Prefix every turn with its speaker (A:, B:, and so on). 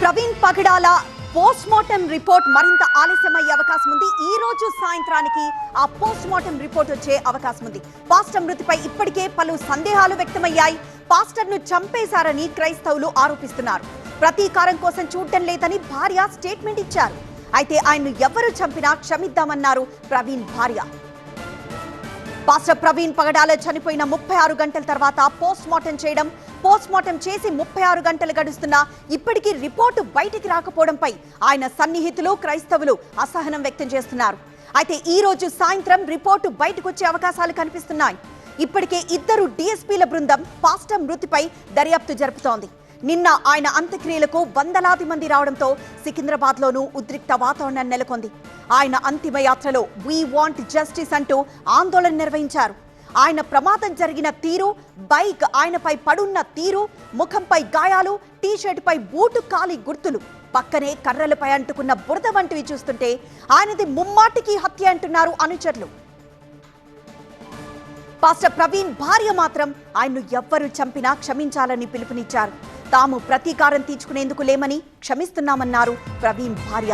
A: ప్రవీణ్ పగడాల post mortem report మరింత ఆలస్యమయ్యే అవకాశం ఉంది. ఈ రోజు సాయంత్రానికి ఆ పోస్ట్ మార్టం రిపోర్ట్ వచ్చే అవకాశం ఉంది. పాస్టర్ మృతిపై ఇప్పటికే పలు సందేహాలు వ్యక్తమయ్యాయి. పాస్టర్ ను చంపేశారని క్రైస్తవులు ఆరోపిస్తున్నారు. ప్రతీకారం కోసం చూడటం లేదని భార్య స్టేట్మెంట్ ఇచ్చారు. అయితే ఆయన్ను ఎవరు చంపినా క్షమిద్దామన్నారు ప్రవీణ్ భార్య. పాస్టర్ ప్రవీణ్ పగడాల చనిపోయిన 36 గంటల తర్వాత పోస్ట్ మార్టం చేసి 36 గంటలు గడుస్తున్నా ఇప్పటికీ రిపోర్టు బయటికి రాకపోవడంపై ఆయన సన్నిహితులు క్రైస్తవులు అసహనం వ్యక్తం చేస్తున్నారు. అయితే ఈ రోజు సాయంత్రం రిపోర్టు బయటకు వచ్చే అవకాశాలు కనిపిస్తున్నాయి. ఇప్పటికే 2 డిఎస్పీల బృందం పాస్టర్ మృతిపై దర్యాప్తు జరుపుతోంది. నిన్న ఆయన అంత్యక్రియలకు వందలాది మంది రావడంతో సికింద్రాబాద్లోనూ ఉద్రిక్త వాతావరణం నెలకొంది. ఆయన అంతిమ యాత్రలో వీ వాంట్ జస్టిస్ అంటూ ఆందోళన నిర్వహించారు. ఆయన ప్రమాదం జరిగిన తీరు, బైక్ ఆయనపై పడున్న తీరు, ముఖంపై గాయాలు, టీషర్టుపై బూటు కాలి గుర్తులు, పక్కనే కర్రలపై అంటుకున్న బురద వంటివి చూస్తుంటే ఆయనది ముమ్మాటికి హత్య అంటున్నారు అనుచరులు. పాస్టర్ ప్రవీణ్ భార్య మాత్రం ఆయన్ను ఎవ్వరు చంపినా క్షమించాలని పిలుపునిచ్చారు. తాము ప్రతీకారం తీర్చుకునేందుకు లేమని క్షమిస్తున్నామన్నారు ప్రవీణ్ భార్య.